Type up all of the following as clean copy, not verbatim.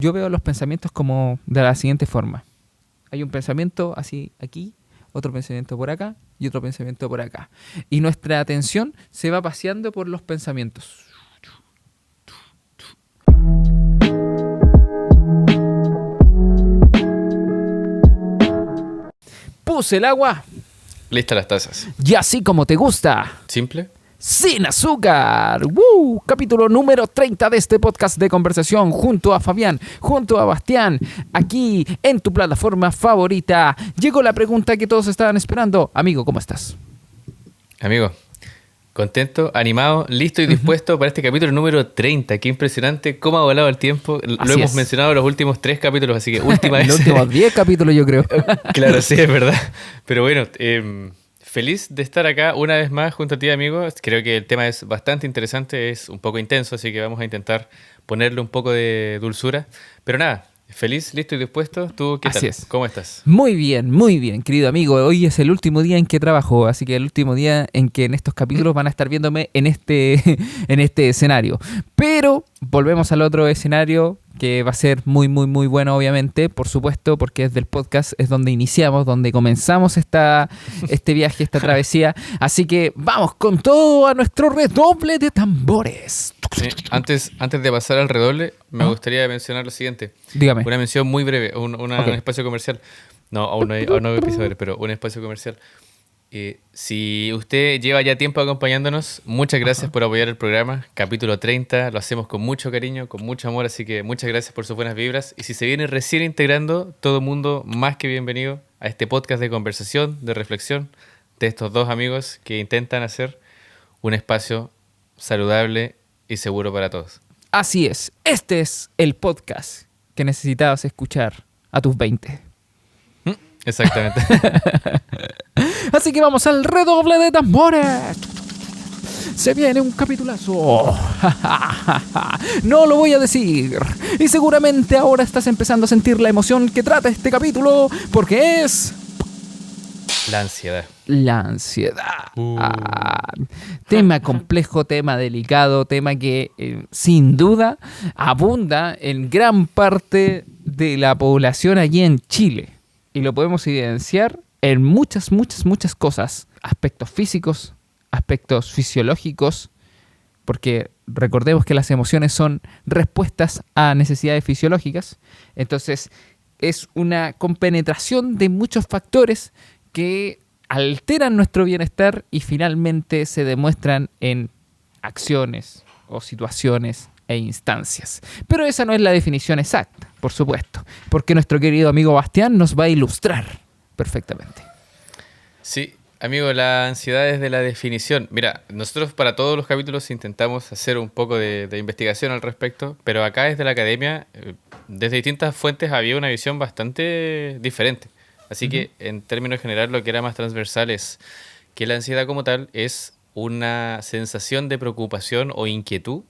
Yo veo los pensamientos como de la siguiente forma. Hay un pensamiento así aquí, otro pensamiento por acá y otro pensamiento por acá. Y nuestra atención se va paseando por los pensamientos. Puse el agua Listas las tazas. y así como te gusta. ¿Simple? Sin azúcar. ¡Woo! Capítulo número 30 de este podcast de conversación junto a Fabián, junto a Bastián, aquí en tu plataforma favorita. Llegó la pregunta que todos estaban esperando. Amigo, ¿cómo estás? Amigo, contento, animado, listo y dispuesto para este capítulo número 30. Qué impresionante cómo ha volado el tiempo. Lo Así hemos es. mencionado en los últimos 3 capítulos, así que última vez. Los últimos 10 capítulos, yo creo. Claro, sí, es verdad. Pero bueno, feliz de estar acá una vez más junto a ti, amigo. Creo que el tema es bastante interesante, es un poco intenso, así que vamos a intentar ponerle un poco de dulzura. Pero nada, feliz, listo y dispuesto. ¿Tú qué Así tal? es. ¿Cómo estás? Muy bien, querido amigo. Hoy es el último día en que trabajo, así que el último día en que en estos capítulos van a estar viéndome en en este escenario. Pero volvemos al otro escenario que va a ser muy bueno, obviamente, por supuesto, porque es del podcast, es donde iniciamos, donde comenzamos este viaje, esta travesía. Así que vamos con todo a nuestro redoble de tambores. Sí, antes de pasar al redoble, me gustaría mencionar lo siguiente. Dígame. Una mención muy breve, Ok. un espacio comercial. No, aún no hay episodio, pero un espacio comercial. Si usted lleva ya tiempo acompañándonos, muchas gracias por apoyar el programa. Capítulo 30, lo hacemos con mucho cariño, con mucho amor, así que muchas gracias por sus buenas vibras. Y si se viene recién integrando, todo mundo más que bienvenido a este podcast de conversación, de reflexión, de estos dos amigos que intentan hacer un espacio saludable y seguro para todos. Así es, este es el podcast que necesitabas escuchar a tus 20. Exactamente. Así que vamos al redoble de tambores. Se viene un capitulazo. No lo voy a decir. Y seguramente ahora estás empezando a sentir la emoción que trata este capítulo, porque es La ansiedad. la ansiedad. Tema complejo, tema delicado, tema que sin duda abunda en gran parte de la población allí en Chile. Y lo podemos evidenciar en muchas cosas. Aspectos físicos, aspectos fisiológicos, porque recordemos que las emociones son respuestas a necesidades fisiológicas. Entonces es una compenetración de muchos factores que alteran nuestro bienestar y finalmente se demuestran en acciones o situaciones e instancias. Pero esa no es la definición exacta, por supuesto, porque nuestro querido amigo Bastián nos va a ilustrar perfectamente. Sí, amigo, la ansiedad es de la definición. Mira, nosotros para todos los capítulos intentamos hacer un poco de investigación al respecto, pero acá desde la academia, desde distintas fuentes había una visión bastante diferente. Así que en términos generales lo que era más transversal es que la ansiedad como tal es una sensación de preocupación o inquietud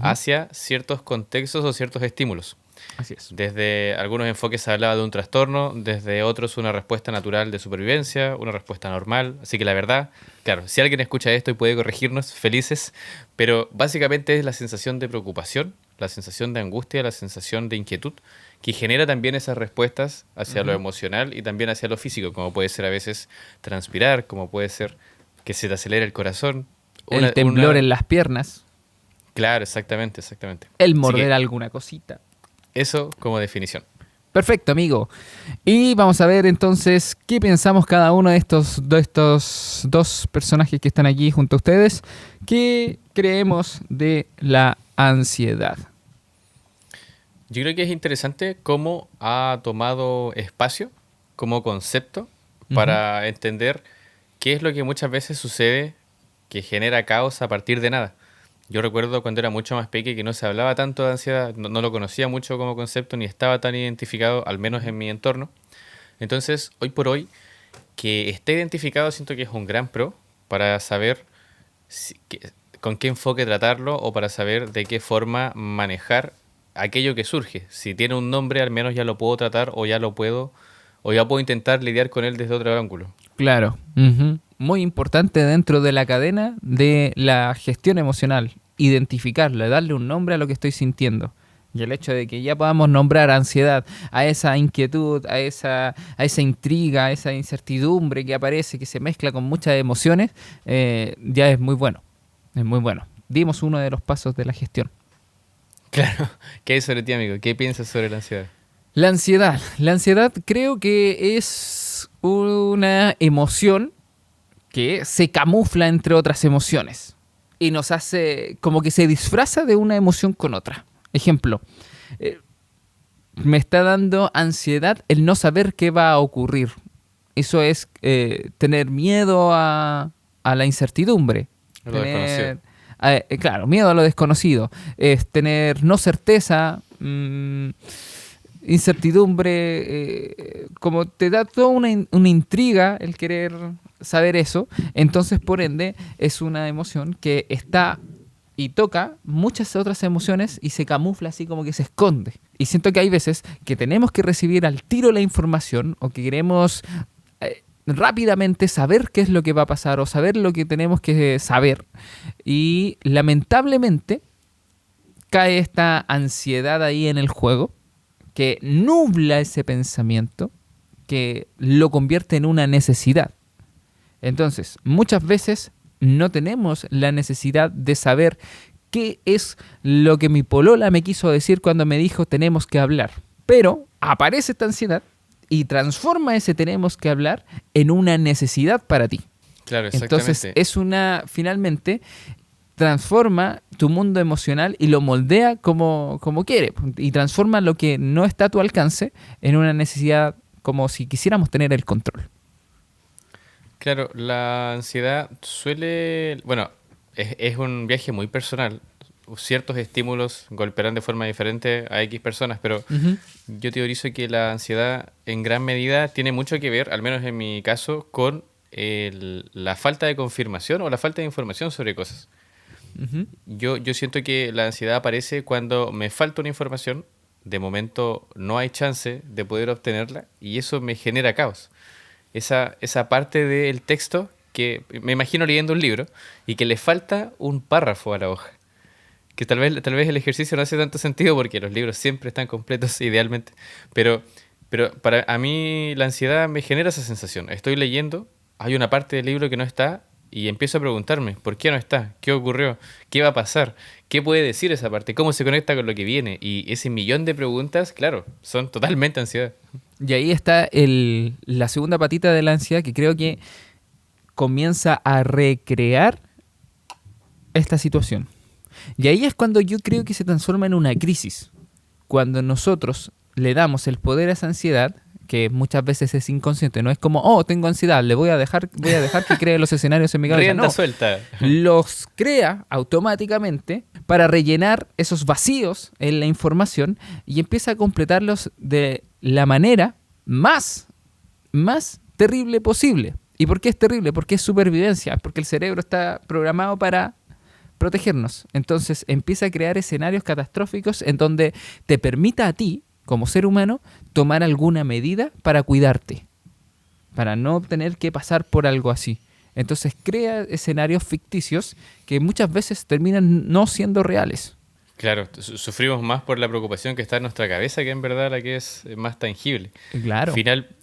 hacia ciertos contextos o ciertos estímulos. Así es. Desde algunos enfoques se hablaba de un trastorno, desde otros una respuesta natural de supervivencia, una respuesta normal. Así que la verdad, claro, si alguien escucha esto y puede corregirnos, felices, pero básicamente es la sensación de preocupación, la sensación de angustia, la sensación de inquietud, que genera también esas respuestas hacia lo emocional y también hacia lo físico, como puede ser a veces transpirar, como puede ser que se te acelere el corazón. El temblor en las piernas, Claro, exactamente. el Así morder que alguna cosita. eso como definición. Perfecto, amigo. Y vamos a ver entonces qué pensamos cada uno de estos dos personajes que están aquí junto a ustedes. ¿Qué creemos de la ansiedad? Yo creo que es interesante cómo ha tomado espacio como concepto para entender qué es lo que muchas veces sucede que genera caos a partir de nada. Yo recuerdo cuando era mucho más pequeño que no se hablaba tanto de ansiedad, no lo conocía mucho como concepto ni estaba tan identificado, al menos en mi entorno. Entonces, hoy por hoy, que esté identificado siento que es un gran pro para saber con qué enfoque tratarlo o para saber de qué forma manejar aquello que surge. Si tiene un nombre, al menos ya lo puedo tratar o ya puedo intentar lidiar con él desde otro ángulo. Claro. Muy importante dentro de la cadena de la gestión emocional. Identificarla, darle un nombre a lo que estoy sintiendo. Y el hecho de que ya podamos nombrar ansiedad a esa inquietud, a esa intriga, a esa incertidumbre que aparece, que se mezcla con muchas emociones, ya es muy bueno. Es muy bueno. Dimos uno de los pasos de la gestión. Claro. ¿Qué hay sobre ti, amigo? ¿Qué piensas sobre la ansiedad? La ansiedad. La ansiedad creo que es una emoción que se camufla entre otras emociones y nos hace como que se disfraza de una emoción con otra. Ejemplo, me está dando ansiedad el no saber qué va a ocurrir. Eso es tener miedo a la incertidumbre. Lo desconocido. Claro, miedo a lo desconocido. Es tener no certeza, incertidumbre, como te da toda una intriga el querer saber eso. Entonces, por ende, es una emoción que está y toca muchas otras emociones y se camufla así como que se esconde. Y siento que hay veces que tenemos que recibir al tiro la información o que queremos rápidamente saber qué es lo que va a pasar o saber lo que tenemos que saber. Y lamentablemente cae esta ansiedad ahí en el juego que nubla ese pensamiento, que lo convierte en una necesidad. Entonces, muchas veces no tenemos la necesidad de saber qué es lo que mi polola me quiso decir cuando me dijo tenemos que hablar. Pero aparece esta ansiedad y transforma ese tenemos que hablar en una necesidad para ti. Claro, exactamente. Entonces, finalmente, transforma tu mundo emocional y lo moldea como quiere. Y transforma lo que no está a tu alcance en una necesidad como si quisiéramos tener el control. Claro, la ansiedad suele... Bueno, es un viaje muy personal. Ciertos estímulos golpearán de forma diferente a X personas, pero yo teorizo que la ansiedad en gran medida tiene mucho que ver, al menos en mi caso, con la falta de confirmación o la falta de información sobre cosas. Yo siento que la ansiedad aparece cuando me falta una información, de momento no hay chance de poder obtenerla y eso me genera caos. Esa parte del texto que me imagino leyendo un libro y que le falta un párrafo a la hoja. Que tal vez el ejercicio no hace tanto sentido porque los libros siempre están completos idealmente. Pero a mí la ansiedad me genera esa sensación. Estoy leyendo, hay una parte del libro que no está y empiezo a preguntarme, ¿por qué no está? ¿Qué ocurrió? ¿Qué va a pasar? ¿Qué puede decir esa parte? ¿Cómo se conecta con lo que viene? Y ese millón de preguntas, claro, son totalmente ansiedad. Y ahí está la segunda patita de la ansiedad que creo que comienza a recrear esta situación. Y ahí es cuando yo creo que se transforma en una crisis. Cuando nosotros le damos el poder a esa ansiedad, que muchas veces es inconsciente, no es como, oh, tengo ansiedad, le voy a dejar que cree los escenarios en mi cabeza. Rienda suelta. Los crea automáticamente para rellenar esos vacíos en la información y empieza a completarlos de la manera más terrible posible. ¿Y por qué es terrible? Porque es supervivencia, porque el cerebro está programado para protegernos. Entonces empieza a crear escenarios catastróficos en donde te permita a ti, como ser humano, tomar alguna medida para cuidarte, para no tener que pasar por algo así. Entonces crea escenarios ficticios que muchas veces terminan no siendo reales. Claro, sufrimos más por la preocupación que está en nuestra cabeza que en verdad la que es más tangible. Claro.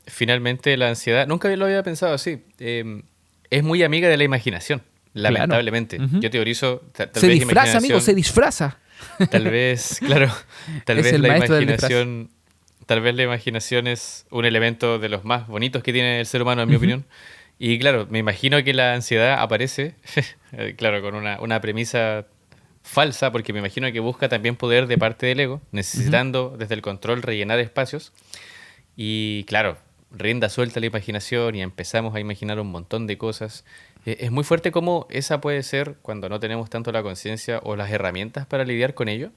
Finalmente la ansiedad, nunca lo había pensado así, es muy amiga de la imaginación, lamentablemente. Claro. Yo teorizo, se disfraza, amigo, se disfraza. Tal vez, claro, tal Es vez el la maestro del imaginación, tal vez la imaginación es un elemento de los más bonitos que tiene el ser humano, en mi opinión. Y claro, me imagino que la ansiedad aparece, claro, con una premisa falsa, porque me imagino que busca también poder de parte del ego, necesitando desde el control rellenar espacios. Y claro, rienda suelta la imaginación y empezamos a imaginar un montón de cosas. Es muy fuerte cómo esa puede ser, cuando no tenemos tanto la conciencia o las herramientas para lidiar con ello,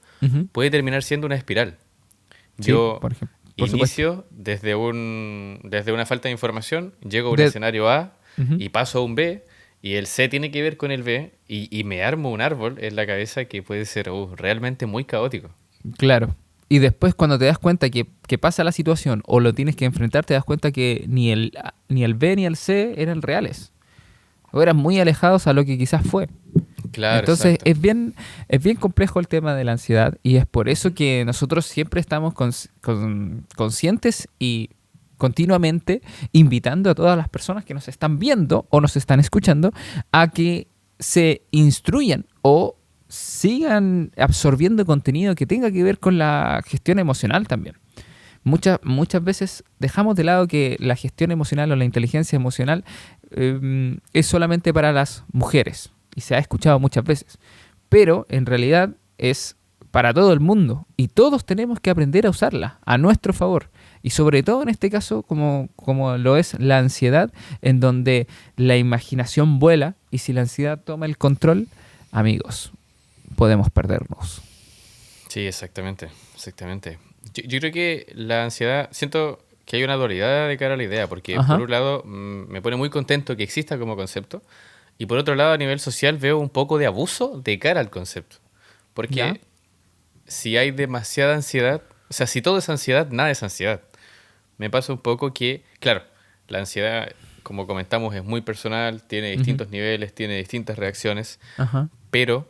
puede terminar siendo una espiral. Sí, Yo por inicio desde una falta de información, llego a un escenario A y paso a un B, y el C tiene que ver con el B, y me armo un árbol en la cabeza que puede ser realmente muy caótico. Claro. Y después cuando te das cuenta que pasa la situación o lo tienes que enfrentar, te das cuenta que ni el B ni el C eran reales. O eran muy alejados a lo que quizás fue. Claro, Entonces exacto. es bien complejo el tema de la ansiedad y es por eso que nosotros siempre estamos conscientes y continuamente invitando a todas las personas que nos están viendo o nos están escuchando a que se instruyan o sigan absorbiendo contenido que tenga que ver con la gestión emocional también. Muchas veces dejamos de lado que la gestión emocional o la inteligencia emocional es solamente para las mujeres y se ha escuchado muchas veces, pero en realidad es para todo el mundo y todos tenemos que aprender a usarla a nuestro favor y sobre todo en este caso como lo es la ansiedad en donde la imaginación vuela y si la ansiedad toma el control, amigos, podemos perdernos. Sí, exactamente, exactamente. Yo creo que la ansiedad, siento que hay una dualidad de cara a la idea, porque por Ajá, un lado me pone muy contento que exista como concepto, y por otro lado a nivel social veo un poco de abuso de cara al concepto. ya, Porque si hay demasiada ansiedad, o sea, si todo es ansiedad, nada es ansiedad. Me pasa un poco que, claro, la ansiedad, como comentamos, es muy personal, tiene ujú, distintos niveles, tiene distintas reacciones, ajá, pero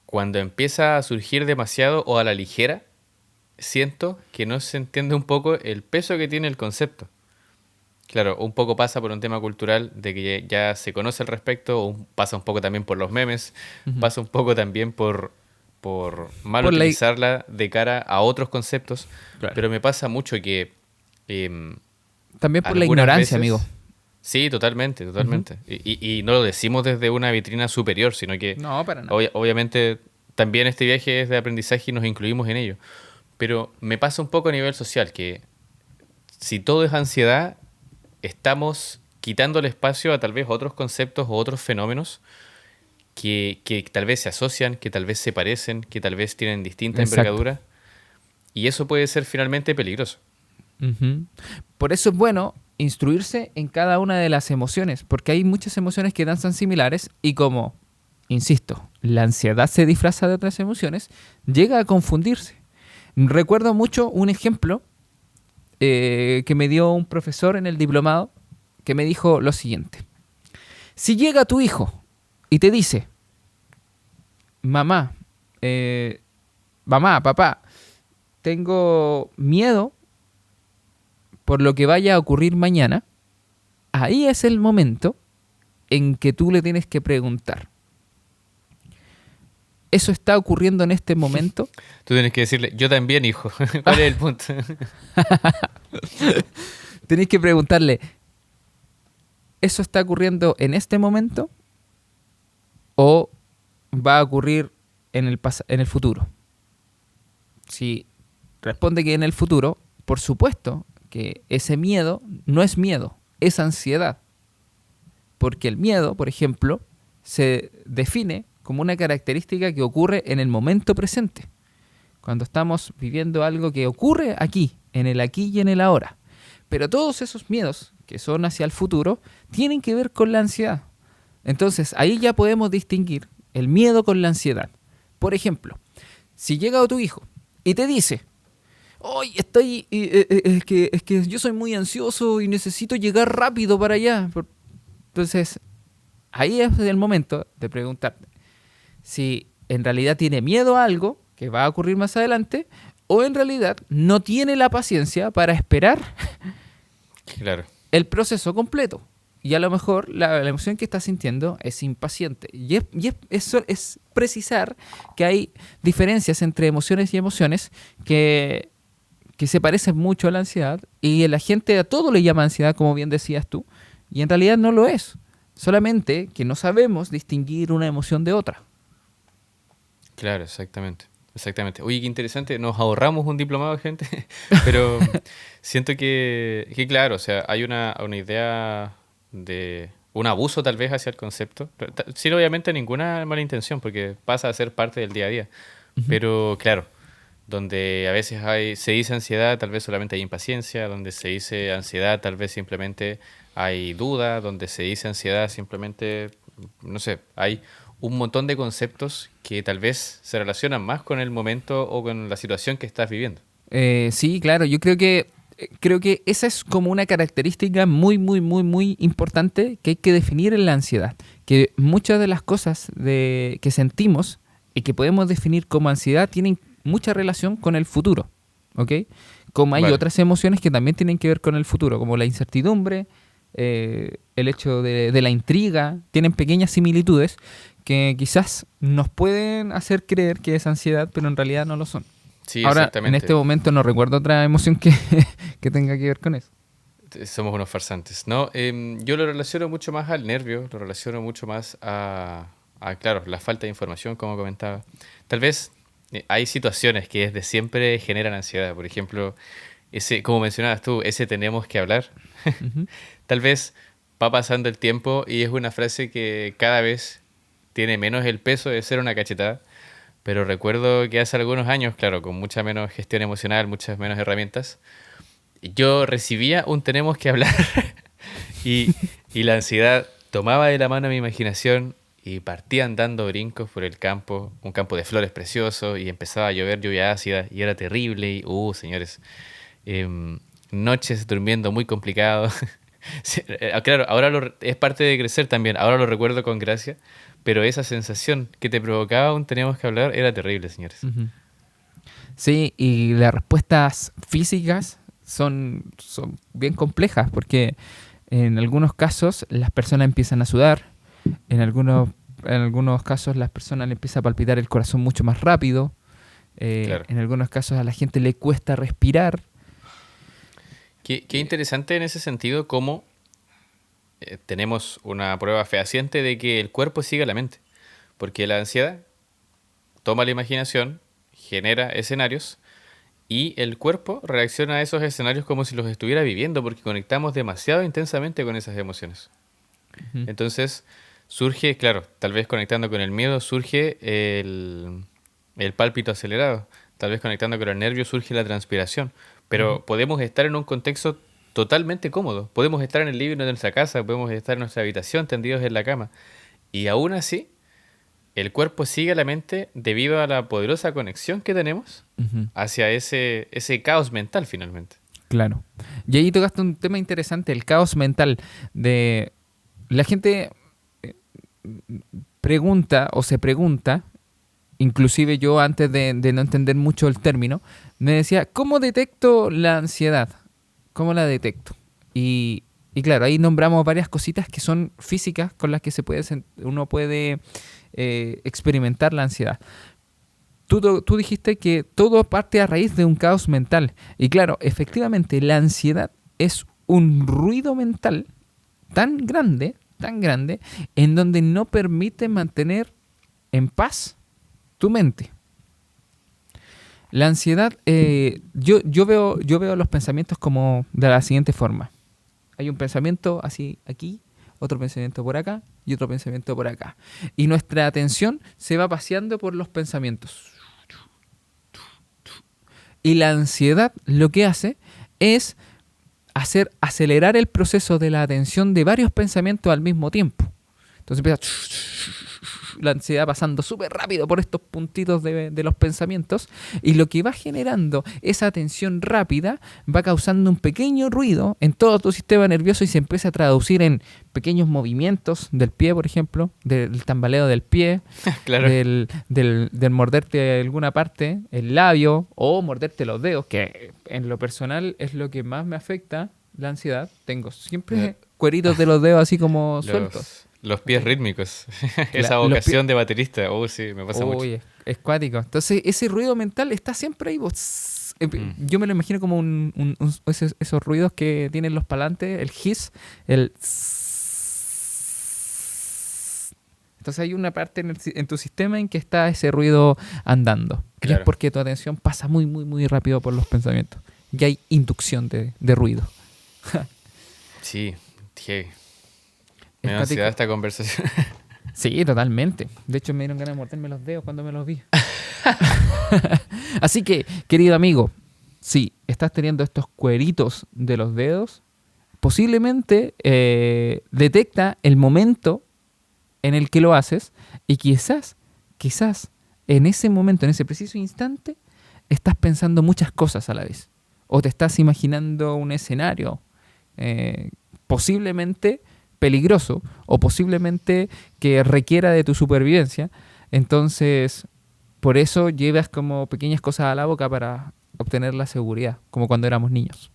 cuando empieza a surgir demasiado o a la ligera, siento que no se entiende un poco el peso que tiene el concepto. Claro, un poco pasa por un tema cultural de que ya se conoce al respecto, pasa un poco también por los memes, ujú. pasa un poco también por mal Por la, utilizarla de cara a otros conceptos, claro. pero me pasa mucho que em, También por la algunas ignorancia, amigo. veces, sí, totalmente, Ujú. totalmente, y no lo decimos desde una vitrina superior, sino que No, para nada. obviamente también este viaje es de aprendizaje y nos incluimos en ello, pero me pasa un poco a nivel social que si todo es ansiedad, estamos quitando el espacio a tal vez otros conceptos o otros fenómenos que tal vez se asocian, que tal vez se parecen, que tal vez tienen distinta Exacto. envergadura, y eso puede ser finalmente peligroso. Ujú. Por eso es bueno instruirse en cada una de las emociones, porque hay muchas emociones que danzan similares y como, insisto, la ansiedad se disfraza de otras emociones, llega a confundirse. Recuerdo mucho un ejemplo que me dio un profesor en el diplomado que me dijo lo siguiente. Si llega tu hijo y te dice, mamá, eh, mamá, papá, tengo miedo por lo que vaya a ocurrir mañana, ahí es el momento en que tú le tienes que preguntar, ¿eso está ocurriendo en este momento? Tú tienes que decirle, yo también, hijo. ¿Cuál es el punto? Tenés que preguntarle, ¿eso está ocurriendo en este momento o va a ocurrir en el futuro? Si responde que en el futuro, por supuesto que ese miedo no es miedo, es ansiedad. Porque el miedo, por ejemplo, se define como una característica que ocurre en el momento presente. Cuando estamos viviendo algo que ocurre aquí, en el aquí y en el ahora. Pero todos esos miedos que son hacia el futuro tienen que ver con la ansiedad. Entonces ahí ya podemos distinguir el miedo con la ansiedad. Por ejemplo, si llega tu hijo y te dice, hoy estoy, es que yo soy muy ansioso y necesito llegar rápido para allá. Entonces, ahí es el momento de preguntarte si en realidad tiene miedo a algo que va a ocurrir más adelante o en realidad no tiene la paciencia para esperar Claro, el proceso completo. Y a lo mejor la emoción que está sintiendo es impaciente. Eso es precisar que hay diferencias entre emociones y emociones que se parecen mucho a la ansiedad y la gente a todo le llama ansiedad, como bien decías tú, y en realidad no lo es. Solamente que no sabemos distinguir una emoción de otra. claro, exactamente. Exactamente. Oye, qué interesante. Nos ahorramos un diplomado, gente. Pero siento que claro, o sea, hay una idea de un abuso tal vez hacia el concepto. Pero sin obviamente ninguna mala intención, porque pasa a ser parte del día a día. Ujú. Pero claro, donde a veces se dice ansiedad, tal vez solamente hay impaciencia, donde se dice ansiedad, tal vez simplemente hay duda, donde se dice ansiedad, simplemente, no sé, hay un montón de conceptos que tal vez se relacionan más con el momento o con la situación que estás viviendo. Sí, claro, yo creo que creo que esa es como una característica muy, muy, muy, muy importante que hay que definir en la ansiedad. Que muchas de las cosas que sentimos y que podemos definir como ansiedad tienen mucha relación con el futuro, ¿ok? Como hay otras emociones que también tienen que ver con el futuro, como la incertidumbre, el hecho de la intriga, tienen pequeñas similitudes que quizás nos pueden hacer creer que es ansiedad, pero en realidad no lo son. Sí, Ahora, exactamente. en este momento no recuerdo otra emoción que tenga que ver con eso. Somos unos farsantes. No, yo lo relaciono mucho más al nervio, lo relaciono mucho más claro, la falta de información, como comentaba. Tal vez hay situaciones que desde siempre generan ansiedad. Por ejemplo, como mencionabas tú, ese tenemos que hablar. Ujú. Tal vez va pasando el tiempo y es una frase que cada vez tiene menos el peso de ser una cachetada. Pero recuerdo que hace algunos años, claro, con mucha menos gestión emocional, muchas menos herramientas, yo recibía un tenemos que hablar y, y la ansiedad tomaba de la mano mi imaginación y partían dando brincos por el campo, un campo de flores precioso y empezaba a llover lluvia ácida y era terrible y, señores, noches durmiendo muy complicado. Sí, claro, ahora es parte de crecer también, ahora lo recuerdo con gracia, pero esa sensación que te provocaba un tenemos que hablar era terrible, señores. Ujú. Sí, y las respuestas físicas son bien complejas porque en algunos casos las personas empiezan a sudar, en algunos casos las personas le empieza a palpitar el corazón mucho más rápido, Claro. en algunos casos a la gente le cuesta respirar. Qué interesante en ese sentido cómo tenemos una prueba fehaciente de que el cuerpo sigue a la mente. Porque la ansiedad toma la imaginación, genera escenarios y el cuerpo reacciona a esos escenarios como si los estuviera viviendo porque conectamos demasiado intensamente con esas emociones. Ujú. Entonces surge, claro, tal vez conectando con el miedo surge el pálpito acelerado. Tal vez conectando con el nervio surge la transpiración. Ujú. Pero podemos estar en un contexto totalmente cómodo. Podemos estar en el living de nuestra casa, podemos estar en nuestra habitación tendidos en la cama. Y aún así, el cuerpo sigue a la mente debido a la poderosa conexión que tenemos Ujú. hacia ese caos mental finalmente. Claro. Y ahí tocaste un tema interesante, el caos mental. De la gente pregunta o se pregunta, inclusive yo antes de no entender mucho el término, me decía, ¿cómo detecto la ansiedad? ¿Cómo la detecto? Y claro, ahí nombramos varias cositas que son físicas con las que uno puede experimentar la ansiedad. Tú dijiste que todo parte a raíz de un caos mental. Y claro, efectivamente, la ansiedad es un ruido mental tan grande, en donde no permite mantener en paz tu mente. La ansiedad, yo veo los pensamientos como de la siguiente forma. Hay un pensamiento así aquí, otro pensamiento por acá y otro pensamiento por acá. Y nuestra atención se va paseando por los pensamientos. Y la ansiedad lo que hace es hacer acelerar el proceso de la atención de varios pensamientos al mismo tiempo. Entonces empieza la ansiedad pasando súper rápido por estos puntitos de los pensamientos y lo que va generando esa atención rápida va causando un pequeño ruido en todo tu sistema nervioso y se empieza a traducir en pequeños movimientos del pie, por ejemplo, del tambaleo del pie, Claro. del morderte alguna parte, el labio o morderte los dedos, que en lo personal es lo que más me afecta la ansiedad. Tengo siempre cueritos de los dedos así como sueltos. Los pies rítmicos. Esa Los vocación de baterista. Sí, me pasa mucho. Uy, es cuático. Entonces, ese ruido mental está siempre ahí. Yo me lo imagino como esos ruidos que tienen los parlantes, el hiss, el entonces hay una parte en tu sistema en que está ese ruido andando. Y Claro. es porque tu atención pasa muy, muy, muy rápido por los pensamientos. Y hay inducción de ruido. Sí, heavy. Es Me da cuático. ansiedad esta conversación. Sí, totalmente. De hecho, me dieron ganas de morderme los dedos cuando me los vi. Así que, querido amigo, si estás teniendo estos cueritos de los dedos, posiblemente detecta el momento en el que lo haces y quizás en ese momento, en ese preciso instante, estás pensando muchas cosas a la vez. o te estás imaginando un escenario posiblemente peligroso o posiblemente que requiera de tu supervivencia. Entonces, por eso llevas como pequeñas cosas a la boca para obtener la seguridad, como cuando éramos niños.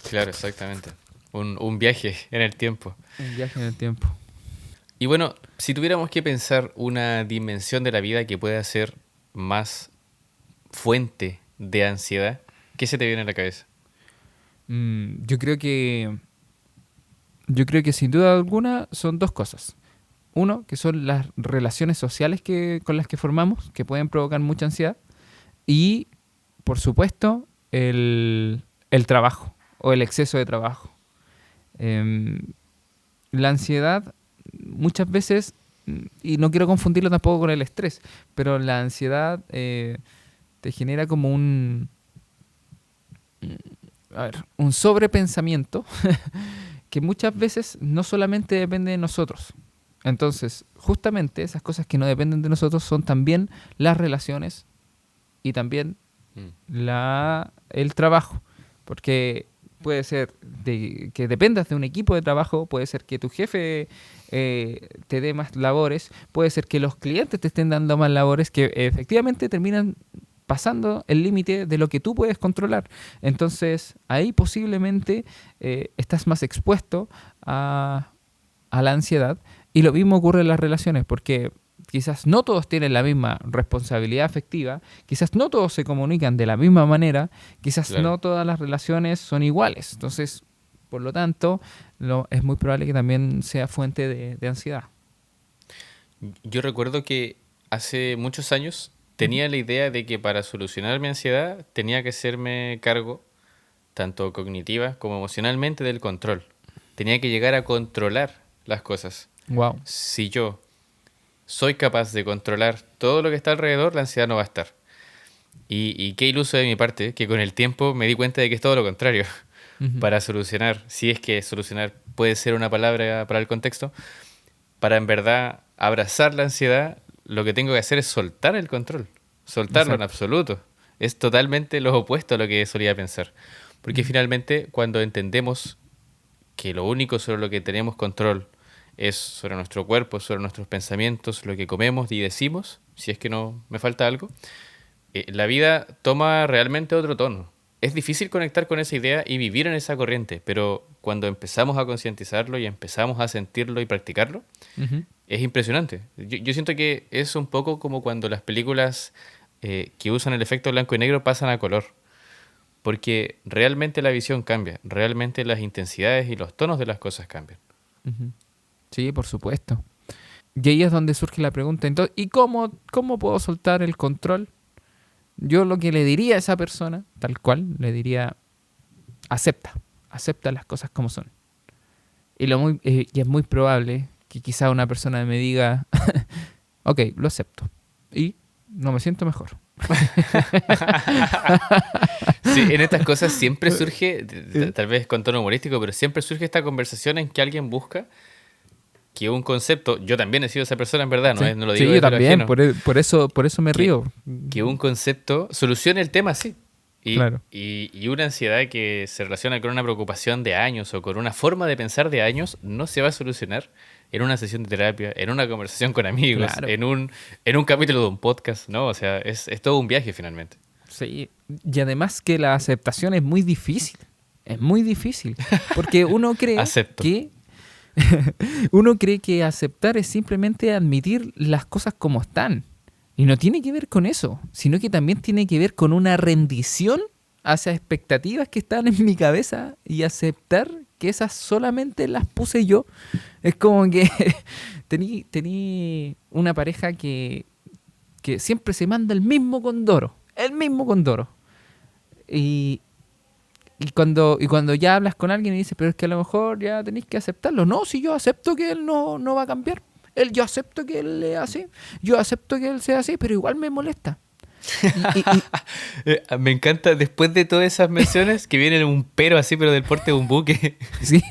Claro, exactamente. Un viaje en el tiempo. Un viaje en el tiempo. Y bueno, si tuviéramos que pensar una dimensión de la vida que pueda ser más fuente de ansiedad, ¿qué se te viene a la cabeza? Yo creo que sin duda alguna son dos cosas. Uno, que son las relaciones sociales con las que formamos, que pueden provocar mucha ansiedad. Y, por supuesto, el trabajo o el exceso de trabajo. La ansiedad muchas veces, y no quiero confundirlo tampoco con el estrés, pero la ansiedad te genera como un sobrepensamiento que muchas veces no solamente depende de nosotros. Entonces, justamente esas cosas que no dependen de nosotros son también las relaciones y también el trabajo. Porque puede ser que dependas de un equipo de trabajo, puede ser que tu jefe te dé más labores, puede ser que los clientes te estén dando más labores que efectivamente terminan pasando el límite de lo que tú puedes controlar. Entonces, ahí posiblemente estás más expuesto a la ansiedad. Y lo mismo ocurre en las relaciones, porque quizás no todos tienen la misma responsabilidad afectiva, quizás no todos se comunican de la misma manera, quizás Claro. no todas las relaciones son iguales. Entonces, por lo tanto, es muy probable que también sea fuente de ansiedad. Yo recuerdo que hace muchos años tenía la idea de que para solucionar mi ansiedad tenía que hacerme cargo, tanto cognitiva como emocionalmente, del control. Tenía que llegar a controlar las cosas. Wow. Si yo soy capaz de controlar todo lo que está alrededor, la ansiedad no va a estar. Y qué iluso de mi parte, que con el tiempo me di cuenta de que es todo lo contrario. Para solucionar, si es que solucionar puede ser una palabra para el contexto, para en verdad abrazar la ansiedad, lo que tengo que hacer es soltar el control, soltarlo en Exacto. absoluto. Es totalmente lo opuesto a lo que solía pensar. Porque finalmente, cuando entendemos que lo único sobre lo que tenemos control es sobre nuestro cuerpo, sobre nuestros pensamientos, lo que comemos y decimos, si es que no me falta algo, la vida toma realmente otro tono. Es difícil conectar con esa idea y vivir en esa corriente, pero cuando empezamos a concientizarlo y empezamos a sentirlo y practicarlo, Ujú. es impresionante. Yo siento que es un poco como cuando las películas que usan el efecto blanco y negro pasan a color, porque realmente la visión cambia, realmente las intensidades y los tonos de las cosas cambian. Ujú. Sí, por supuesto. Y ahí es donde surge la pregunta, entonces, ¿y cómo puedo soltar el control? Yo lo que le diría a esa persona, tal cual, le diría, acepta las cosas como son. Y es muy probable que quizá una persona me diga, ok, lo acepto. Y no me siento mejor. Sí, en estas cosas siempre surge, tal vez con tono humorístico, pero siempre surge esta conversación en que alguien busca que un concepto, yo también he sido esa persona en verdad, Sí, no lo sí, digo yo desde lo también, ajeno, por eso me que, río. que un concepto solucione el tema así. Claro. Y una ansiedad que se relaciona con una preocupación de años o con una forma de pensar de años no se va a solucionar en una sesión de terapia, en una conversación con amigos, Claro. en un capítulo de un podcast, ¿no? O sea, es todo un viaje finalmente. Sí, y además que la aceptación es muy difícil. Es muy difícil. Porque uno cree Acepto. que uno cree que aceptar es simplemente admitir las cosas como están. Y no tiene que ver con eso, sino que también tiene que ver con una rendición hacia expectativas que están en mi cabeza y aceptar que esas solamente las puse yo. Es como que tení una pareja que siempre se manda el mismo condoro. Y, y cuando ya hablas con alguien y dices, pero es que a lo mejor ya tenéis que aceptarlo. No, si yo acepto que él no va a cambiar. Yo acepto que él es así. Yo acepto que él sea así, pero igual me molesta. Me encanta, después de todas esas menciones, que viene un pero así, pero del porte de un buque. ¿Sí?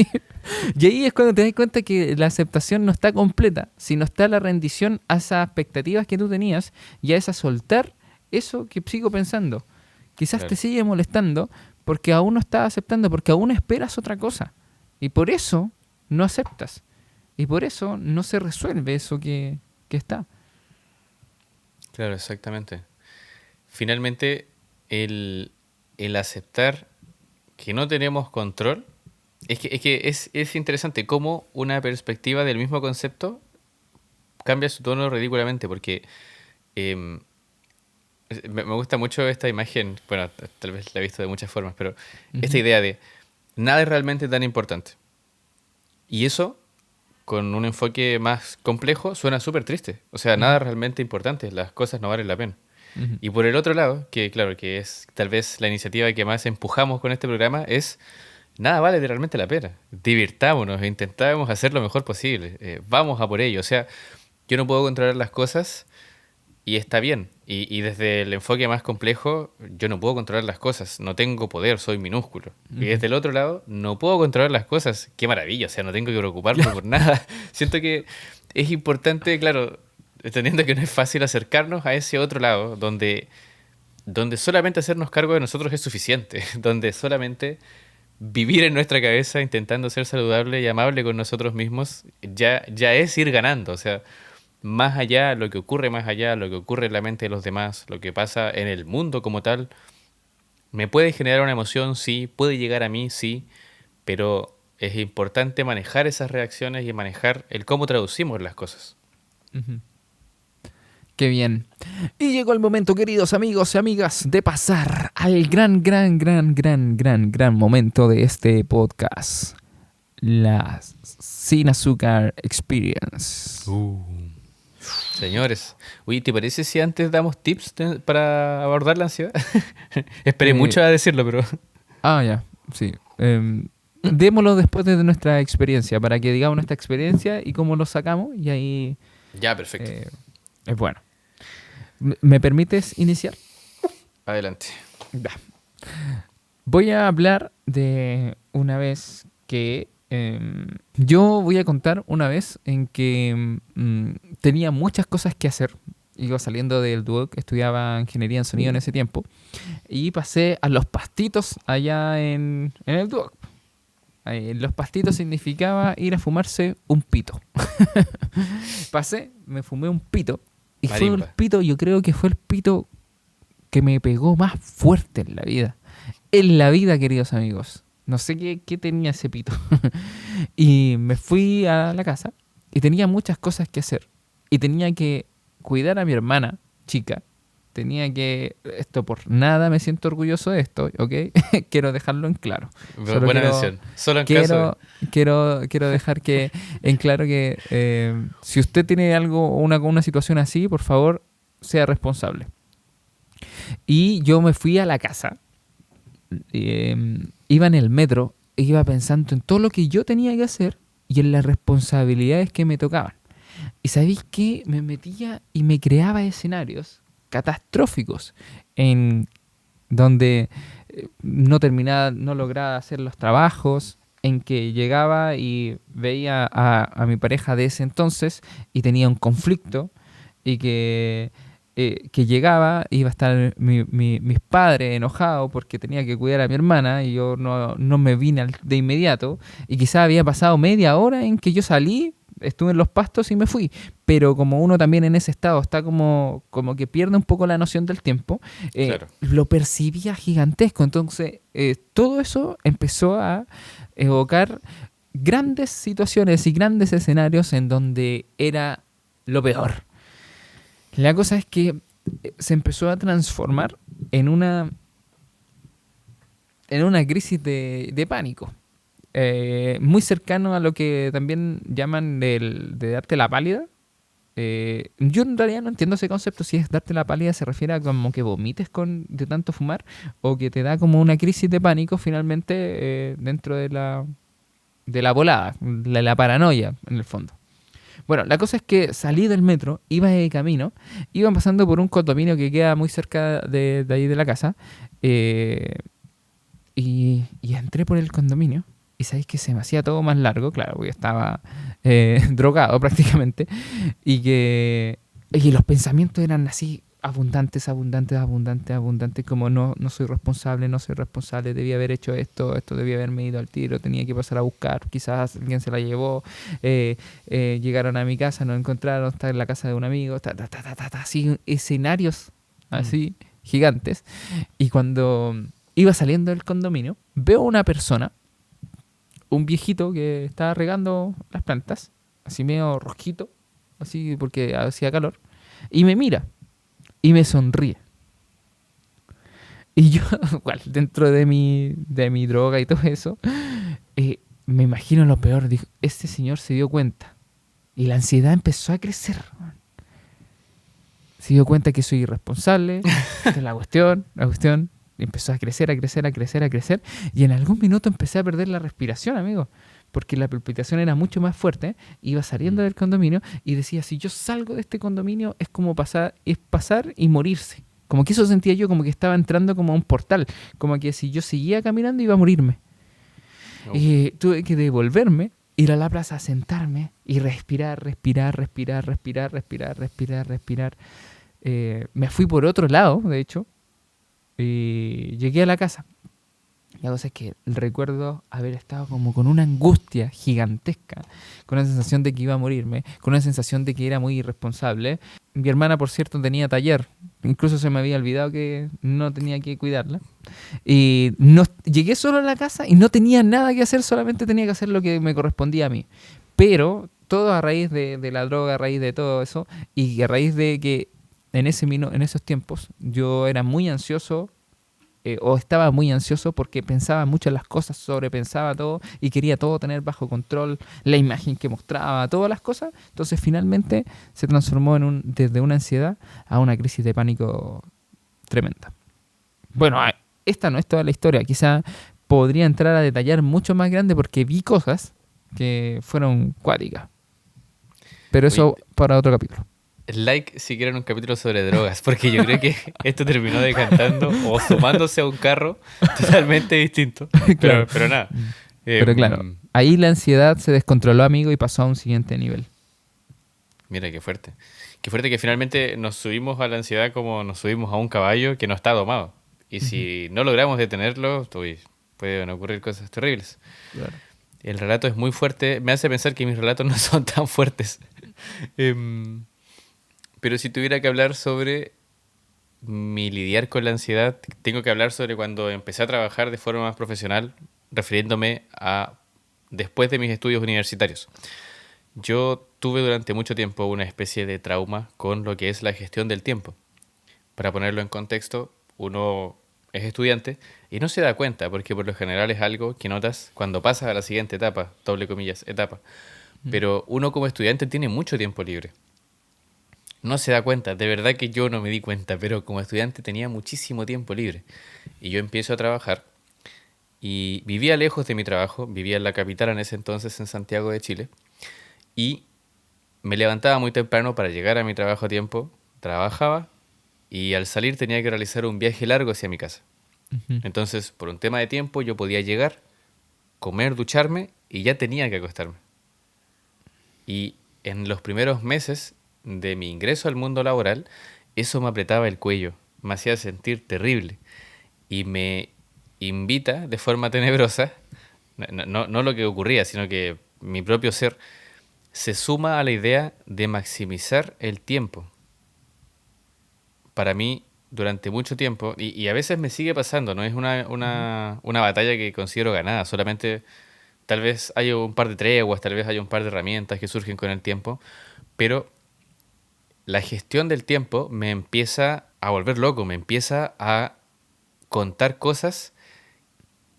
Y ahí es cuando te das cuenta que la aceptación no está completa, sino está la rendición a esas expectativas que tú tenías y a esa soltar eso que sigo pensando. quizás Claro. te sigue molestando porque aún no estás aceptando, porque aún esperas otra cosa. Y por eso no aceptas. Y por eso no se resuelve eso que está. Claro, exactamente. Finalmente, el aceptar que no tenemos control, es interesante cómo una perspectiva del mismo concepto cambia su tono ridículamente, porque em, me gusta mucho esta imagen, bueno, tal vez la he visto de muchas formas, pero esta Ujú, idea de nada es realmente tan importante. Y eso, con un enfoque más complejo, suena súper triste. O sea, nada ujú, es realmente importante, las cosas no valen la pena. ujú. Y por el otro lado, que claro, que es tal vez la iniciativa que más empujamos con este programa, es nada vale realmente la pena. Divirtámonos, intentamos hacer lo mejor posible. Vamos a por ello. O sea, yo no puedo controlar las cosas y está bien. Y desde el enfoque más complejo, yo no puedo controlar las cosas. No tengo poder, soy minúsculo. Y Ujú. desde el otro lado, no puedo controlar las cosas. Qué maravilla, o sea, no tengo que preocuparme por nada. Siento que es importante, claro, entendiendo que no es fácil acercarnos a ese otro lado, donde solamente hacernos cargo de nosotros es suficiente, donde solamente vivir en nuestra cabeza intentando ser saludable y amable con nosotros mismos ya es ir ganando. O sea, más allá, lo que ocurre más allá, lo que ocurre en la mente de los demás, lo que pasa en el mundo como tal, me puede generar una emoción, sí, puede llegar a mí, sí, pero es importante manejar esas reacciones y manejar el cómo traducimos las cosas. Ujú. Qué bien. Y llegó el momento, queridos amigos y amigas, de pasar al gran momento de este podcast. La Sin Azúcar Experience. Señores, oye, ¿te parece si antes damos tips para abordar la ansiedad? Esperé Eh, mucho a decirlo, pero... ya, sí. Démoslo después de nuestra experiencia, para que digamos nuestra experiencia y cómo lo sacamos, y ahí Ya, perfecto. eh, es bueno. ¿Me permites iniciar? Adelante. Ya. Voy a hablar de una vez que yo voy a contar una vez en que tenía muchas cosas que hacer. Iba saliendo del Duoc, estudiaba ingeniería en sonido en ese tiempo, y pasé a los pastitos allá en el Duoc. Los pastitos significaba ir a fumarse un pito. Pasé, me fumé un pito, y fue el Marimba. pito, yo creo que fue el pito que me pegó más fuerte en la vida. En la vida, queridos amigos. No sé qué tenía ese pito. Y me fui a la casa y tenía muchas cosas que hacer. Y tenía que cuidar a mi hermana chica. Tenía que... Esto por nada me siento orgulloso de esto, ¿ok? Quiero dejarlo en claro. Solo Buena mención. Solo en caso de... quiero dejar que en claro que si usted tiene algo, una situación así, por favor, sea responsable. Y yo me fui a la casa, iba en el metro, e iba pensando en todo lo que yo tenía que hacer y en las responsabilidades que me tocaban. Y sabéis que me metía y me creaba escenarios catastróficos en donde no terminaba, no lograba hacer los trabajos, en que llegaba y veía a mi pareja de ese entonces y tenía un conflicto y que llegaba, iba a estar mis padres enojados porque tenía que cuidar a mi hermana y yo no me vine de inmediato y quizás había pasado media hora en que yo salí, estuve en los pastos y me fui, pero como uno también en ese estado está como que pierde un poco la noción del tiempo, Claro. lo percibía gigantesco, entonces todo eso empezó a evocar grandes situaciones y grandes escenarios en donde era lo peor. La cosa es que se empezó a transformar en una crisis de pánico. Muy cercano a lo que también llaman de darte la pálida. Yo en realidad no entiendo ese concepto. Si es darte la pálida, se refiere a como que vomites de tanto fumar o que te da como una crisis de pánico finalmente dentro de la volada, la paranoia en el fondo. Bueno, la cosa es que salí del metro, iba de camino, iban pasando por un condominio que queda muy cerca de ahí de la casa, eh, y entré por el condominio, y sabéis que se me hacía todo más largo, claro, porque estaba drogado prácticamente, y que los pensamientos eran así abundantes, abundantes, abundantes, abundantes, como no soy responsable, debía haber hecho esto debía haberme ido al tiro, tenía que pasar a buscar, quizás alguien se la llevó, llegaron a mi casa, no encontraron, está en la casa de un amigo, así, escenarios así gigantes. Y cuando iba saliendo del condominio, veo una persona, un viejito que estaba regando las plantas, así medio rojito, así porque hacía calor, y me mira y me sonríe. Y yo, igual, dentro de mi droga y todo eso, me imagino lo peor. Dijo, este señor se dio cuenta y la ansiedad empezó a crecer. Se dio cuenta que soy irresponsable, de la cuestión empezó a crecer, a crecer, a crecer, a crecer, y en algún minuto empecé a perder la respiración, amigo, porque la palpitación era mucho más fuerte. Iba saliendo del condominio y decía, si yo salgo de este condominio es como pasar y morirse. Como que eso sentía yo, como que estaba entrando como a un portal, como que si yo seguía caminando iba a morirme. Y tuve que devolverme, ir a la plaza a sentarme y respirar. Me fui por otro lado, de hecho, y llegué a la casa. La cosa es que recuerdo haber estado como con una angustia gigantesca, con una sensación de que iba a morirme, con una sensación de que era muy irresponsable. Mi hermana, por cierto, tenía taller. Incluso se me había olvidado que no tenía que cuidarla. Y llegué solo a la casa y no tenía nada que hacer, solamente tenía que hacer lo que me correspondía a mí. Pero todo a raíz de la droga, a raíz de todo eso, y a raíz de que en esos tiempos yo era muy ansioso, o estaba muy ansioso porque pensaba mucho en las cosas, sobrepensaba todo y quería todo tener bajo control, la imagen que mostraba, todas las cosas. Entonces finalmente se transformó desde una ansiedad a una crisis de pánico tremenda. Bueno, esta no es toda la historia, quizá podría entrar a detallar mucho más grande porque vi cosas que fueron cuáticas. Pero eso para otro capítulo. Like si quieren un capítulo sobre drogas, porque yo creo que esto terminó decantando o sumándose a un carro totalmente distinto. Claro. Pero nada. Pero claro, ahí la ansiedad se descontroló, amigo, y pasó a un siguiente nivel. Mira, qué fuerte. Qué fuerte que finalmente nos subimos a la ansiedad como nos subimos a un caballo que no está domado. Y si no logramos detenerlo, pueden ocurrir cosas terribles. Claro. El relato es muy fuerte. Me hace pensar que mis relatos no son tan fuertes. Pero si tuviera que hablar sobre mi lidiar con la ansiedad, tengo que hablar sobre cuando empecé a trabajar de forma más profesional, refiriéndome a después de mis estudios universitarios. Yo tuve durante mucho tiempo una especie de trauma con lo que es la gestión del tiempo. Para ponerlo en contexto, uno es estudiante y no se da cuenta, porque por lo general es algo que notas cuando pasas a la siguiente etapa, doble comillas, etapa. Pero uno como estudiante tiene mucho tiempo libre. No se da cuenta, de verdad que yo no me di cuenta, pero como estudiante tenía muchísimo tiempo libre. Y yo empiezo a trabajar y vivía lejos de mi trabajo, vivía en la capital en ese entonces, en Santiago de Chile, y me levantaba muy temprano para llegar a mi trabajo a tiempo, trabajaba y al salir tenía que realizar un viaje largo hacia mi casa. Entonces, por un tema de tiempo, yo podía llegar, comer, ducharme y ya tenía que acostarme. Y en los primeros meses de mi ingreso al mundo laboral, eso me apretaba el cuello, me hacía sentir terrible y me invita de forma tenebrosa, no lo que ocurría, sino que mi propio ser se suma a la idea de maximizar el tiempo. Para mí, durante mucho tiempo, y a veces me sigue pasando, no es una batalla que considero ganada, solamente tal vez hay un par de treguas, tal vez hay un par de herramientas que surgen con el tiempo, pero la gestión del tiempo me empieza a volver loco, me empieza a contar cosas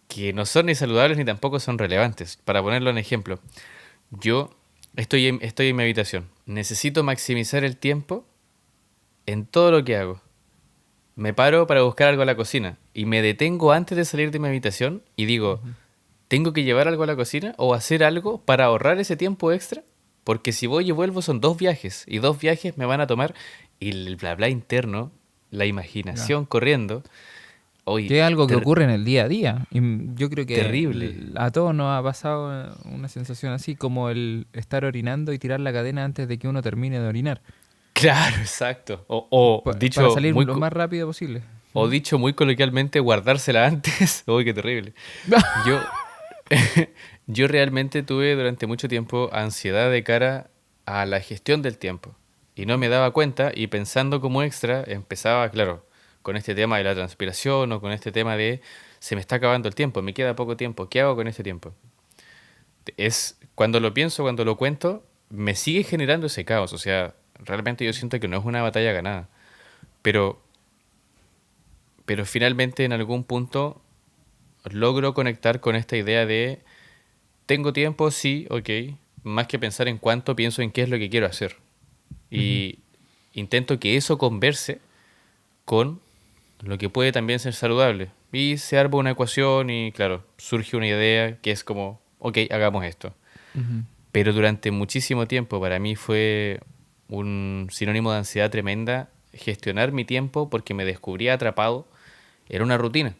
que no son ni saludables ni tampoco son relevantes. Para ponerlo en ejemplo, yo estoy en mi habitación, necesito maximizar el tiempo en todo lo que hago. Me paro para buscar algo a la cocina y me detengo antes de salir de mi habitación y digo, ¿tengo que llevar algo a la cocina o hacer algo para ahorrar ese tiempo extra? Porque si voy y vuelvo son 2 viajes y 2 viajes me van a tomar y el bla bla interno, la imaginación corriendo. Hoy, Que es algo que ocurre en el día a día. Y yo creo que terrible. a todos nos ha pasado una sensación así como el estar orinando y tirar la cadena antes de que uno termine de orinar. Claro, exacto. O Para dicho salir muy, lo más rápido posible. o dicho muy coloquialmente, guardársela antes. Uy, qué terrible. Yo, yo realmente tuve durante mucho tiempo ansiedad de cara a la gestión del tiempo. Y no me daba cuenta y pensando como extra, empezaba, claro, con este tema de la transpiración o con este tema de se me está acabando el tiempo, me queda poco tiempo, ¿qué hago con este tiempo? Es cuando lo pienso, cuando lo cuento, me sigue generando ese caos. O sea, realmente yo siento que no es una batalla ganada. Pero, pero finalmente en algún punto logro conectar con esta idea de tengo tiempo, sí, ok. Más que pensar en cuánto, pienso en qué es lo que quiero hacer. Ujú. Y intento que eso converse con lo que puede también ser saludable. Y se arma una ecuación y claro, surge una idea que es como, ok, hagamos esto. Ujú. Pero durante muchísimo tiempo para mí fue un sinónimo de ansiedad tremenda gestionar mi tiempo porque me descubría atrapado en una rutina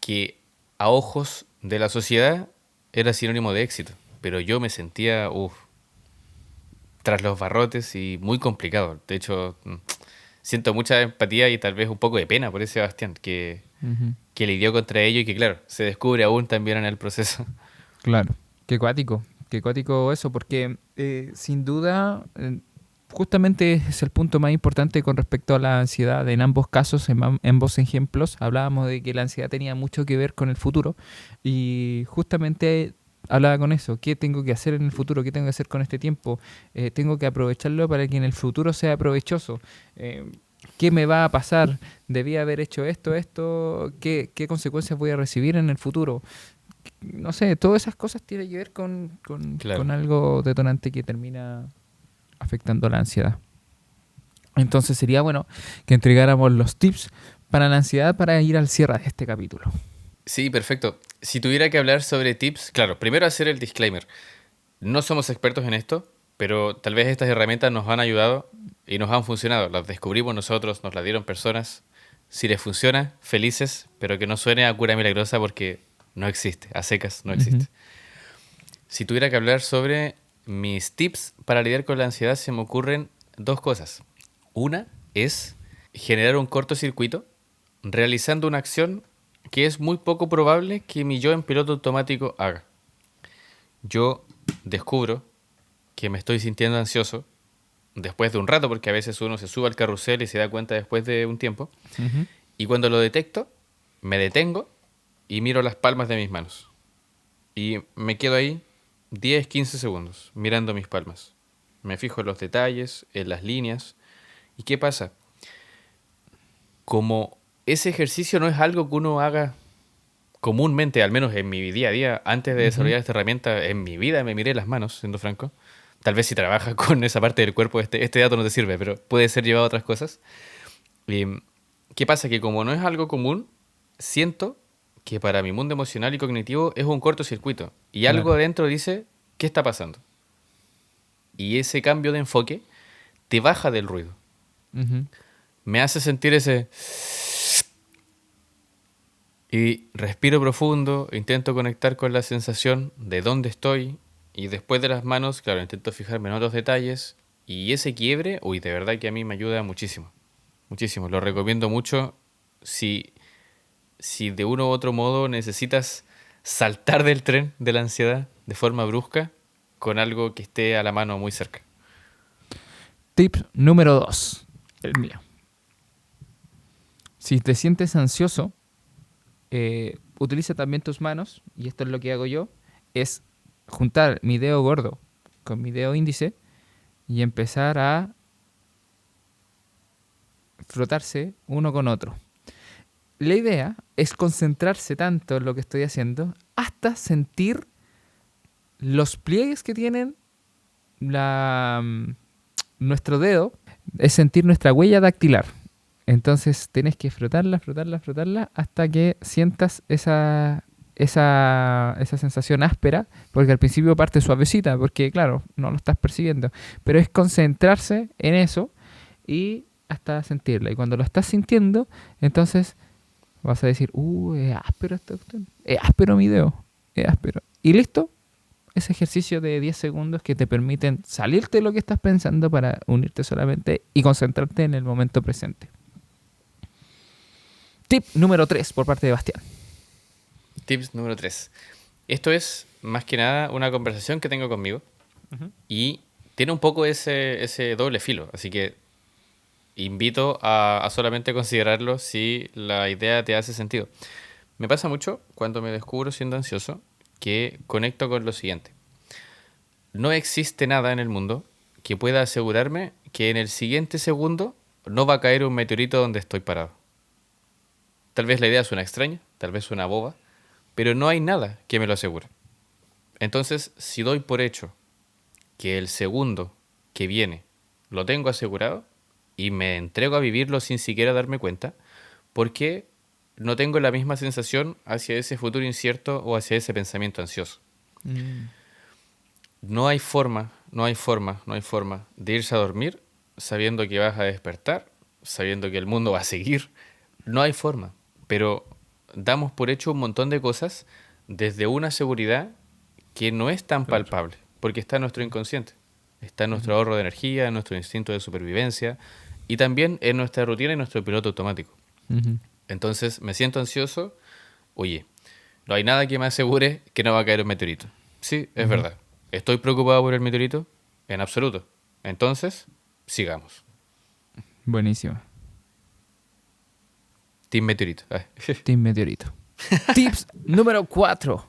que a ojos de la sociedad era sinónimo de éxito. Pero yo me sentía, tras los barrotes y muy complicado. De hecho, siento mucha empatía y tal vez un poco de pena por ese Sebastián Ujú. que lidió contra ello y que claro, se descubre aún también en el proceso. Claro. Qué cuático eso, porque sin duda, justamente es el punto más importante con respecto a la ansiedad. En ambos casos, en ambos ejemplos, hablábamos de que la ansiedad tenía mucho que ver con el futuro y justamente hablaba con eso. ¿Qué tengo que hacer en el futuro? ¿Qué tengo que hacer con este tiempo? Tengo que aprovecharlo para que en el futuro sea provechoso. Eh, ¿Qué me va a pasar? ¿Debía haber hecho esto? ¿Qué consecuencias voy a recibir en el futuro? No sé, todas esas cosas tienen que ver con Claro. algo detonante que termina afectando la ansiedad. Entonces sería bueno que entregáramos los tips para la ansiedad para ir al cierre de este capítulo. Sí, perfecto. Si tuviera que hablar sobre tips, claro, primero hacer el disclaimer. No somos expertos en esto, pero tal vez estas herramientas nos han ayudado y nos han funcionado. Las descubrimos nosotros, nos las dieron personas. Si les funciona, felices, pero que no suene a cura milagrosa porque no existe, a secas no Ujú. existe. Si tuviera que hablar sobre mis tips para lidiar con la ansiedad, se me ocurren dos cosas. Una es generar un cortocircuito realizando una acción que es muy poco probable que mi yo en piloto automático haga. Yo descubro que me estoy sintiendo ansioso después de un rato, porque a veces uno se sube al carrusel y se da cuenta después de un tiempo, Ujú. y cuando lo detecto, me detengo y miro las palmas de mis manos. Y me quedo ahí 10, 15 segundos mirando mis palmas. Me fijo en los detalles, en las líneas. ¿Y qué pasa? Como ese ejercicio no es algo que uno haga comúnmente, al menos en mi día a día, antes de Ujú. desarrollar esta herramienta, en mi vida me miré las manos, siendo franco. Tal vez si trabajas con esa parte del cuerpo, este dato no te sirve, pero puede ser llevado a otras cosas. Y, ¿qué pasa? Que como no es algo común, siento que para mi mundo emocional y cognitivo es un cortocircuito. Y algo Claro. adentro dice, ¿qué está pasando? Y ese cambio de enfoque te baja del ruido. Ujú. Me hace sentir ese... Y respiro profundo, intento conectar con la sensación de dónde estoy. Y después de las manos, claro, intento fijarme en otros detalles. Y ese quiebre, uy, de verdad que a mí me ayuda muchísimo. Muchísimo. Lo recomiendo mucho si si de uno u otro modo necesitas saltar del tren de la ansiedad de forma brusca con algo que esté a la mano muy cerca. Tip número 2. El mío. Si te sientes ansioso, utiliza también tus manos, y esto es lo que hago yo, es juntar mi dedo gordo con mi dedo índice y empezar a frotarse uno con otro. La idea es concentrarse tanto en lo que estoy haciendo hasta sentir los pliegues que tienen la, nuestro dedo, es sentir nuestra huella dactilar. Entonces tienes que frotarla hasta que sientas esa sensación áspera, porque al principio parte suavecita, porque claro, no lo estás percibiendo, pero es concentrarse en eso y hasta sentirla. Y cuando lo estás sintiendo, entonces vas a decir, es áspero esta cuestión, es áspero mi dedo, es áspero. Y listo, ese ejercicio de 10 segundos que te permiten salirte de lo que estás pensando para unirte solamente y concentrarte en el momento presente. Tip número 3 por parte de Bastián. Tips número 3. Esto es más que nada una conversación que tengo conmigo y tiene un poco ese doble filo, así que invito a solamente considerarlo si la idea te hace sentido. Me pasa mucho cuando me descubro siendo ansioso que conecto con lo siguiente. No existe nada en el mundo que pueda asegurarme que en el siguiente segundo no va a caer un meteorito donde estoy parado. Tal vez la idea suena extraña, tal vez suena boba, pero no hay nada que me lo asegure. Entonces, si doy por hecho que el segundo que viene lo tengo asegurado y me entrego a vivirlo sin siquiera darme cuenta, ¿por qué no tengo la misma sensación hacia ese futuro incierto o hacia ese pensamiento ansioso? No hay forma de irse a dormir sabiendo que vas a despertar, sabiendo que el mundo va a seguir. No hay forma, pero damos por hecho un montón de cosas desde una seguridad que no es tan palpable, porque está en nuestro inconsciente, está en nuestro ahorro de energía, en nuestro instinto de supervivencia y también en nuestra rutina y nuestro piloto automático. Entonces me siento ansioso, oye, no hay nada que me asegure que no va a caer un meteorito. Sí, es verdad. ¿Estoy preocupado por el meteorito? En absoluto. Entonces, sigamos. Buenísimo. Team Meteorito. Team Meteorito. Tips número 4.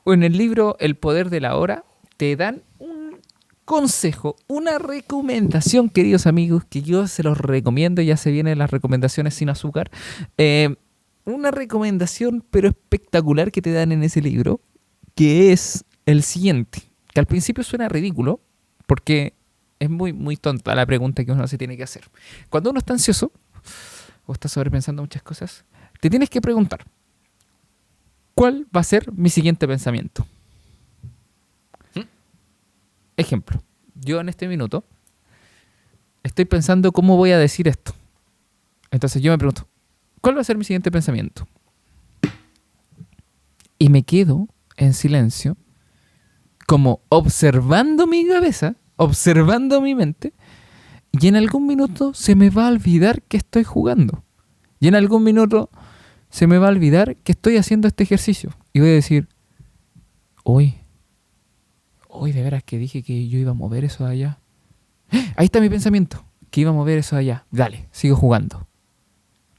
En el libro El Poder de la Hora te dan un consejo, una recomendación, queridos amigos, que yo se los recomiendo. Ya se vienen las recomendaciones sin azúcar. Una recomendación pero espectacular que te dan en ese libro, que es el siguiente, que al principio suena ridículo porque es muy, muy tonta la pregunta que uno se tiene que hacer. Cuando uno está ansioso o está sobrepensando muchas cosas, te tienes que preguntar, ¿cuál va a ser mi siguiente pensamiento? Ejemplo, yo en este minuto estoy pensando cómo voy a decir esto. Entonces yo me pregunto, ¿cuál va a ser mi siguiente pensamiento? Y me quedo en silencio, como observando mi cabeza, observando mi mente, y en algún minuto se me va a olvidar que estoy jugando. Y en algún minuto se me va a olvidar que estoy haciendo este ejercicio. Y voy a decir, hoy de veras que dije que yo iba a mover eso de allá. Ahí está mi pensamiento, que iba a mover eso de allá. Dale, sigo jugando.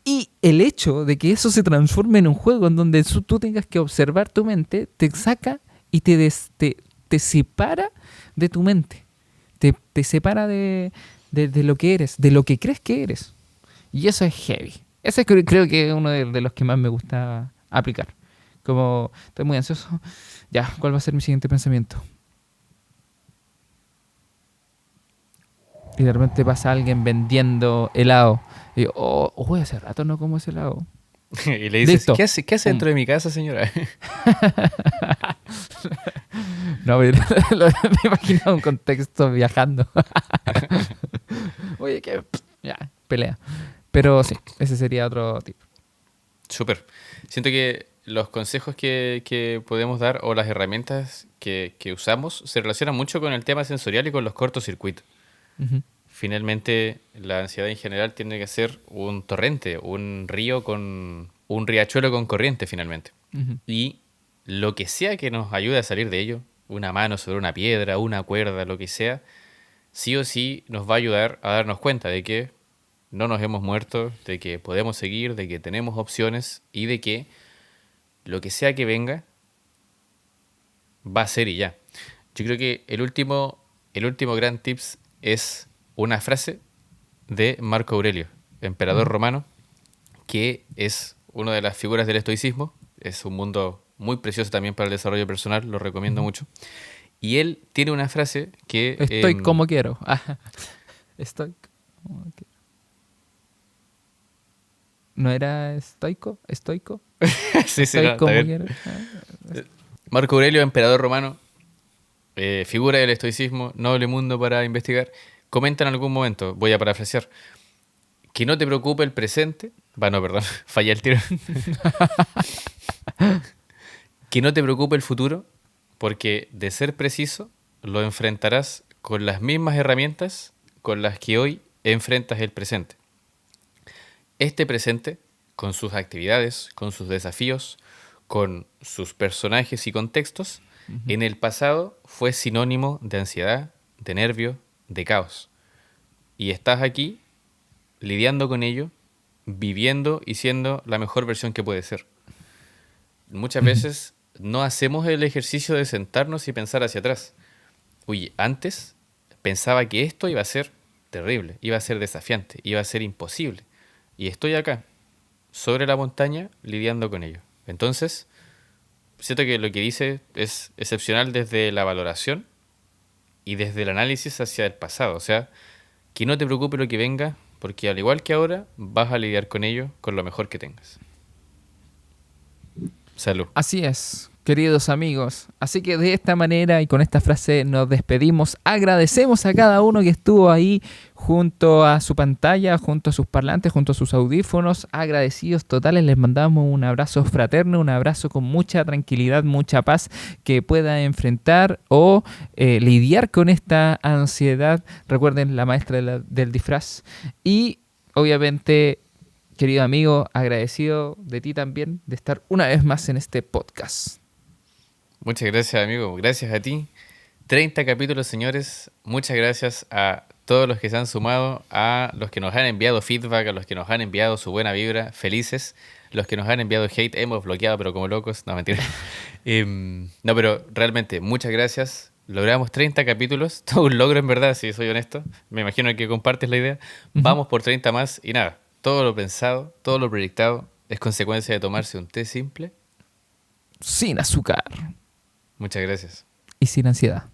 Y el hecho de que eso se transforme en un juego en donde tú tengas que observar tu mente, te saca y te separa de tu mente. Te separa de lo que eres, de lo que crees que eres. Y eso es heavy. Ese creo que es uno de los que más me gusta aplicar. Como estoy muy ansioso, ya, ¿cuál va a ser mi siguiente pensamiento? Y de repente pasa alguien vendiendo helado. Y yo, hace rato no como ese helado. Y le dices, Listo. ¿qué hace dentro de mi casa, señora? No, me imaginaba un contexto viajando. Oye, que ya, pelea. Pero sí, ese sería otro tip. Súper. Siento que los consejos que podemos dar o las herramientas que usamos se relacionan mucho con el tema sensorial y con los cortocircuitos. Finalmente, la ansiedad en general tiene que ser un torrente, un río con un riachuelo con corriente, finalmente. Y lo que sea que nos ayude a salir de ello, una mano sobre una piedra, una cuerda, lo que sea, sí o sí nos va a ayudar a darnos cuenta de que no nos hemos muerto, de que podemos seguir, de que tenemos opciones y de que lo que sea que venga va a ser y ya. Yo creo que el último gran tips es una frase de Marco Aurelio, emperador romano, que es una de las figuras del estoicismo. Es un mundo muy precioso también para el desarrollo personal, lo recomiendo mucho. Y él tiene una frase que... Estoy como quiero. Estoy como quiero. ¿No era estoico? ¿Estoico? sí, Estoy no, como está bien. quiero. Marco Aurelio, emperador romano, figura del estoicismo, noble mundo para investigar, comenta en algún momento, voy a parafrasear, que no te preocupe el presente, perdón, falla el tiro, que no te preocupe el futuro, Porque de ser preciso, lo enfrentarás con las mismas herramientas con las que hoy enfrentas el presente. Este presente, con sus actividades, con sus desafíos, con sus personajes y contextos, en el pasado fue sinónimo de ansiedad, de nervio, de caos. Y estás aquí lidiando con ello, viviendo y siendo la mejor versión que puede ser. Muchas veces no hacemos el ejercicio de sentarnos y pensar hacia atrás. Oye, antes pensaba que esto iba a ser terrible, iba a ser desafiante, iba a ser imposible. Y estoy acá, sobre la montaña, lidiando con ello. Entonces, siento que lo que dice es excepcional desde la valoración y desde el análisis hacia el pasado. O sea, que no te preocupe lo que venga, porque al igual que ahora, vas a lidiar con ello con lo mejor que tengas. Salud. Así es, queridos amigos. Así que de esta manera y con esta frase nos despedimos. Agradecemos a cada uno que estuvo ahí junto a su pantalla, junto a sus parlantes, junto a sus audífonos. Agradecidos totales, les mandamos un abrazo fraterno, un abrazo con mucha tranquilidad, mucha paz, que pueda enfrentar o lidiar con esta ansiedad. Recuerden, la maestra del disfraz. Y obviamente, querido amigo, agradecido de ti también de estar una vez más en este podcast. Muchas gracias, amigo. Gracias a ti. 30 capítulos, señores. Muchas gracias a todos los que se han sumado, a los que nos han enviado feedback, a los que nos han enviado su buena vibra, felices. Los que nos han enviado hate, hemos bloqueado, pero como locos. No, mentira. No, pero realmente, muchas gracias. Logramos 30 capítulos. Todo un logro, en verdad, si soy honesto. Me imagino que compartes la idea. Vamos por 30 más y nada. Todo lo pensado, todo lo proyectado es consecuencia de tomarse un té simple. Sin azúcar. Muchas gracias. Y sin ansiedad.